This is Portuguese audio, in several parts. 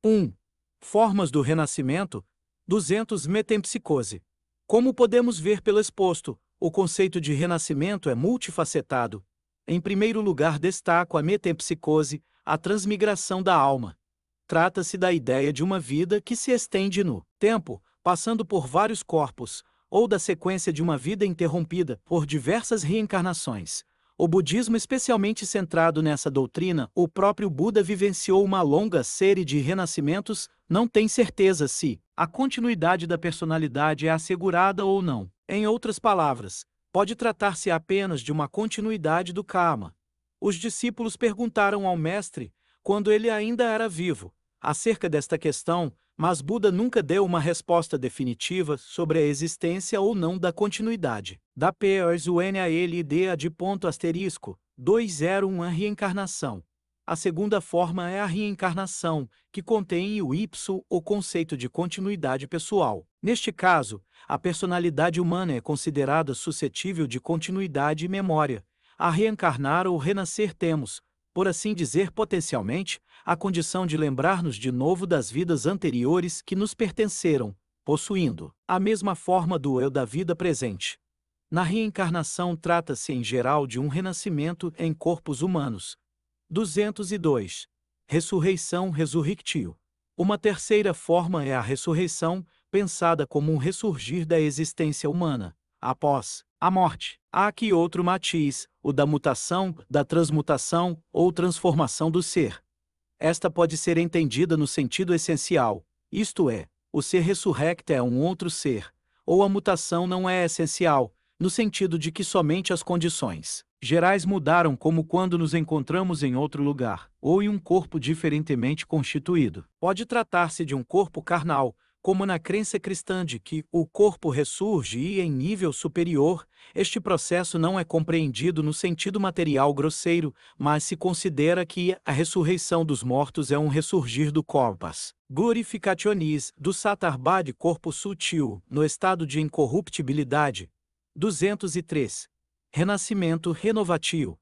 1. Formas do renascimento. 200 Metempsicose. Como podemos ver pelo exposto, o conceito de renascimento é multifacetado. Em primeiro lugar, destaco a metempsicose, a transmigração da alma. Trata-se da ideia de uma vida que se estende no tempo, passando por vários corpos, ou da sequência de uma vida interrompida por diversas reencarnações. O budismo, especialmente centrado nessa doutrina, o próprio Buda vivenciou uma longa série de renascimentos, não tem certeza se a continuidade da personalidade é assegurada ou não. Em outras palavras, pode tratar-se apenas de uma continuidade do karma. Os discípulos perguntaram ao mestre, quando ele ainda era vivo, acerca desta questão, mas Buda nunca deu uma resposta definitiva sobre a existência ou não da continuidade. Da POSUNALIDA de ponto asterisco, 201 a reencarnação. A segunda forma é a reencarnação, que contém o o conceito de continuidade pessoal. Neste caso, a personalidade humana é considerada suscetível de continuidade e memória. A reencarnar ou renascer temos, por assim dizer potencialmente, a condição de lembrar-nos de novo das vidas anteriores que nos pertenceram, possuindo a mesma forma do eu da vida presente. Na reencarnação trata-se em geral de um renascimento em corpos humanos. 202. Ressurreição resurrectio. Uma terceira forma é a ressurreição, pensada como um ressurgir da existência humana, após a morte. Há aqui outro matiz, o da mutação, da transmutação ou transformação do ser. Esta pode ser entendida no sentido essencial, isto é, o ser ressurrecto é um outro ser, ou a mutação não é essencial, no sentido de que somente as condições gerais mudaram, como quando nos encontramos em outro lugar, ou em um corpo diferentemente constituído. Pode tratar-se de um corpo carnal, como na crença cristã de que o corpo ressurge e, em nível superior, este processo não é compreendido no sentido material grosseiro, mas se considera que a ressurreição dos mortos é um ressurgir do corpus glorificationis, do satarbad corpo sutil, no estado de incorruptibilidade. 203. Renascimento renovatio.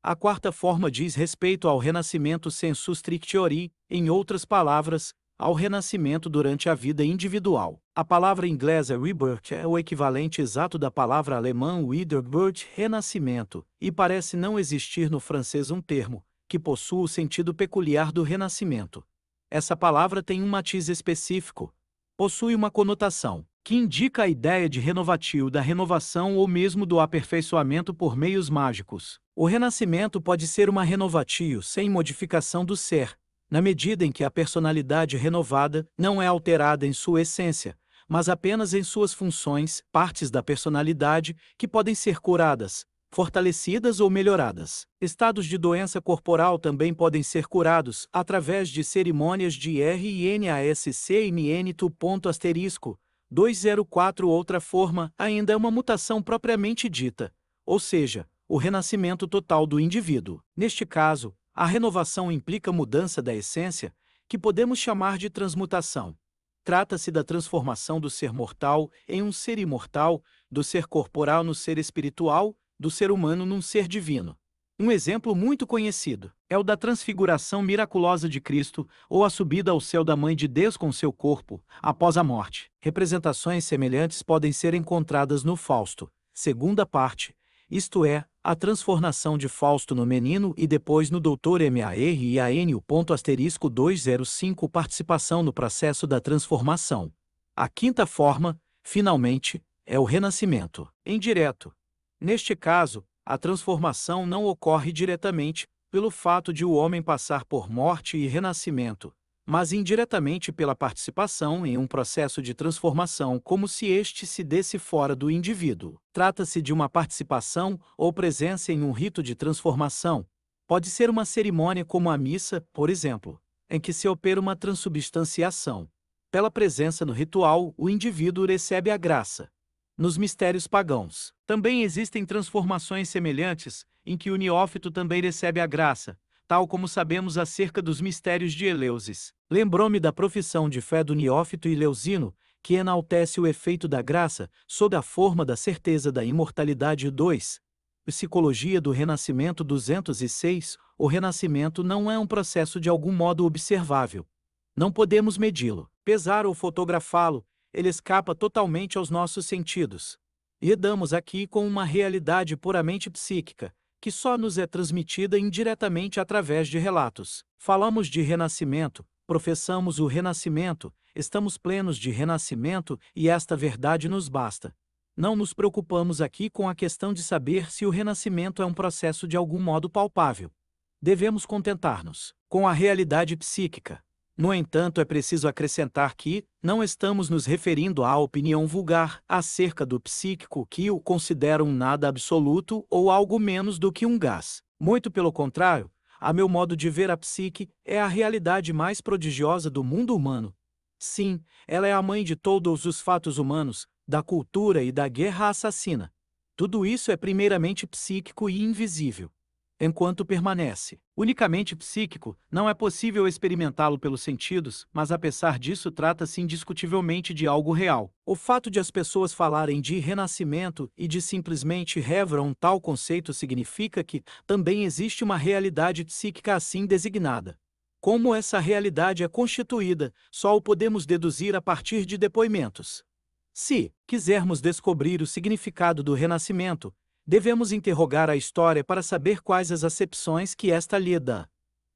A quarta forma diz respeito ao renascimento sensu strictiori, em outras palavras, ao renascimento durante a vida individual. A palavra inglesa rebirth é o equivalente exato da palavra alemã Wiedergeburt, renascimento, e parece não existir no francês um termo que possua o sentido peculiar do renascimento. Essa palavra tem um matiz específico, possui uma conotação que indica a ideia de renovatio, da renovação ou mesmo do aperfeiçoamento por meios mágicos. O renascimento pode ser uma renovatio sem modificação do ser, na medida em que a personalidade renovada não é alterada em sua essência, mas apenas em suas funções, partes da personalidade que podem ser curadas, fortalecidas ou melhoradas. Estados de doença corporal também podem ser curados através de cerimônias de RNASCMN. 204. Outra forma ainda é uma mutação propriamente dita, ou seja, o renascimento total do indivíduo. Neste caso, a renovação implica mudança da essência, que podemos chamar de transmutação. Trata-se da transformação do ser mortal em um ser imortal, do ser corporal no ser espiritual, do ser humano num ser divino. Um exemplo muito conhecido é o da transfiguração miraculosa de Cristo ou a subida ao céu da Mãe de Deus com seu corpo, após a morte. Representações semelhantes podem ser encontradas no Fausto, segunda parte, isto é, a transformação de Fausto no menino e depois no Dr. Marian. 205 Participação no processo da transformação. A quinta forma, finalmente, é o renascimento indireto. Neste caso, a transformação não ocorre diretamente pelo fato de o homem passar por morte e renascimento, mas indiretamente pela participação em um processo de transformação, como se este se desse fora do indivíduo. Trata-se de uma participação ou presença em um rito de transformação. Pode ser uma cerimônia como a missa, por exemplo, em que se opera uma transubstanciação. Pela presença no ritual, o indivíduo recebe a graça. Nos mistérios pagãos, também existem transformações semelhantes, em que o neófito também recebe a graça, tal como sabemos acerca dos mistérios de Eleusis. Lembrou-me da profissão de fé do neófito Eleusino, que enaltece o efeito da graça, sob a forma da certeza da imortalidade. 2. Psicologia do renascimento. 206. O renascimento não é um processo de algum modo observável. Não podemos medi-lo, pesar ou fotografá-lo, ele escapa totalmente aos nossos sentidos. Lidamos aqui com uma realidade puramente psíquica, que só nos é transmitida indiretamente através de relatos. Falamos de renascimento, professamos o renascimento, estamos plenos de renascimento e esta verdade nos basta. Não nos preocupamos aqui com a questão de saber se o renascimento é um processo de algum modo palpável. Devemos contentar-nos com a realidade psíquica. No entanto, é preciso acrescentar que não estamos nos referindo à opinião vulgar acerca do psíquico que o considera um nada absoluto ou algo menos do que um gás. Muito pelo contrário, a meu modo de ver, a psique é a realidade mais prodigiosa do mundo humano. Sim, ela é a mãe de todos os fatos humanos, da cultura e da guerra assassina. Tudo isso é primeiramente psíquico e invisível. Enquanto permanece unicamente psíquico, não é possível experimentá-lo pelos sentidos, mas apesar disso trata-se indiscutivelmente de algo real. O fato de as pessoas falarem de renascimento e de simplesmente revelam tal conceito significa que também existe uma realidade psíquica assim designada. Como essa realidade é constituída, só o podemos deduzir a partir de depoimentos. Se quisermos descobrir o significado do renascimento, devemos interrogar a história para saber quais as acepções que esta lhe dá.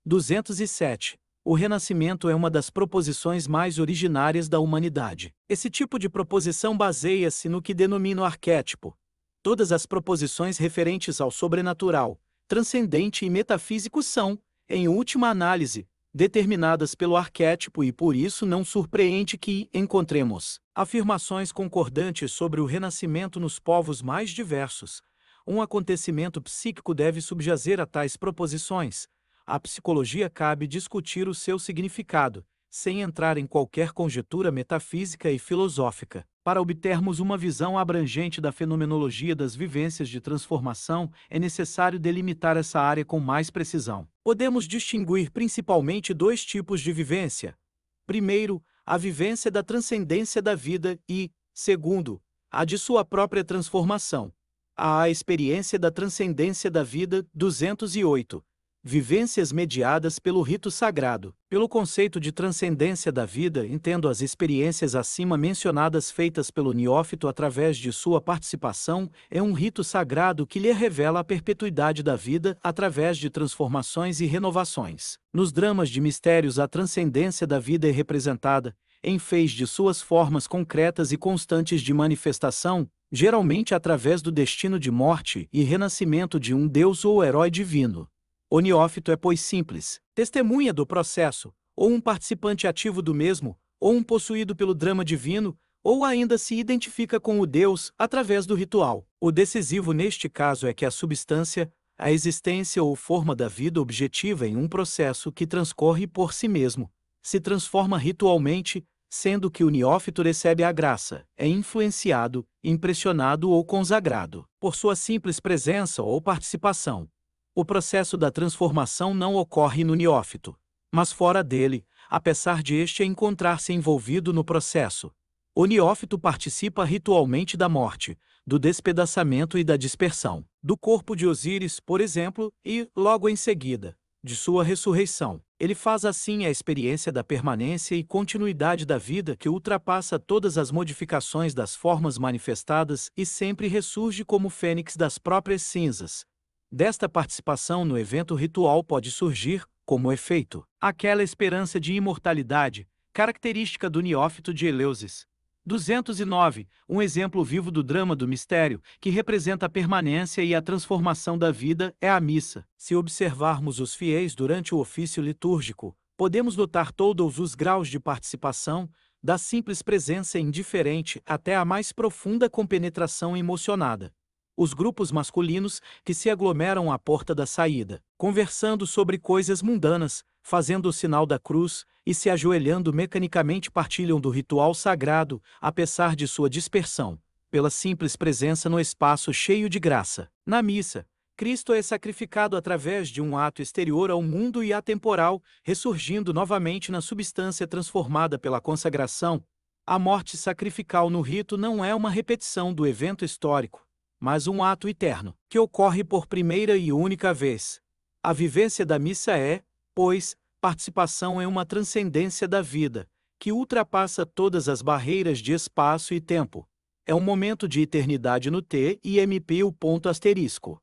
207. O renascimento é uma das proposições mais originárias da humanidade. Esse tipo de proposição baseia-se no que denomino arquétipo. Todas as proposições referentes ao sobrenatural, transcendente e metafísico são, em última análise, determinadas pelo arquétipo e por isso não surpreende que encontremos afirmações concordantes sobre o renascimento nos povos mais diversos. Um acontecimento psíquico deve subjazer a tais proposições. À psicologia cabe discutir o seu significado, sem entrar em qualquer conjectura metafísica e filosófica. Para obtermos uma visão abrangente da fenomenologia das vivências de transformação, é necessário delimitar essa área com mais precisão. Podemos distinguir principalmente dois tipos de vivência. Primeiro, a vivência da transcendência da vida e, segundo, a de sua própria transformação. A experiência da transcendência da vida. 208. Vivências mediadas pelo rito sagrado. Pelo conceito de transcendência da vida, entendo as experiências acima mencionadas feitas pelo neófito através de sua participação em um rito sagrado que lhe revela a perpetuidade da vida através de transformações e renovações. Nos dramas de mistérios, a transcendência da vida é representada, em vez de suas formas concretas e constantes de manifestação, geralmente através do destino de morte e renascimento de um deus ou herói divino. O neófito é, pois, simples testemunha do processo, ou um participante ativo do mesmo, ou um possuído pelo drama divino, ou ainda se identifica com o Deus através do ritual. O decisivo neste caso é que a substância, a existência ou forma da vida objetiva em um processo que transcorre por si mesmo, se transforma ritualmente, sendo que o neófito recebe a graça, é influenciado, impressionado ou consagrado por sua simples presença ou participação. O processo da transformação não ocorre no neófito, mas fora dele, apesar de este encontrar-se envolvido no processo. O neófito participa ritualmente da morte, do despedaçamento e da dispersão do corpo de Osíris, por exemplo, e, logo em seguida, de sua ressurreição. Ele faz assim a experiência da permanência e continuidade da vida que ultrapassa todas as modificações das formas manifestadas e sempre ressurge como fênix das próprias cinzas. Desta participação no evento ritual pode surgir, como efeito, aquela esperança de imortalidade, característica do neófito de Eleusis. 209. Um exemplo vivo do drama do mistério, que representa a permanência e a transformação da vida, é a missa. Se observarmos os fiéis durante o ofício litúrgico, podemos notar todos os graus de participação, da simples presença indiferente até a mais profunda compenetração emocionada. Os grupos masculinos que se aglomeram à porta da saída, conversando sobre coisas mundanas, fazendo o sinal da cruz e se ajoelhando mecanicamente partilham do ritual sagrado, apesar de sua dispersão, pela simples presença no espaço cheio de graça. Na missa, Cristo é sacrificado através de um ato exterior ao mundo e atemporal, ressurgindo novamente na substância transformada pela consagração. A morte sacrificial no rito não é uma repetição do evento histórico, mas um ato eterno, que ocorre por primeira e única vez. A vivência da missa é, pois, participação em uma transcendência da vida, que ultrapassa todas as barreiras de espaço e tempo. É um momento de eternidade no T e MP o ponto asterisco.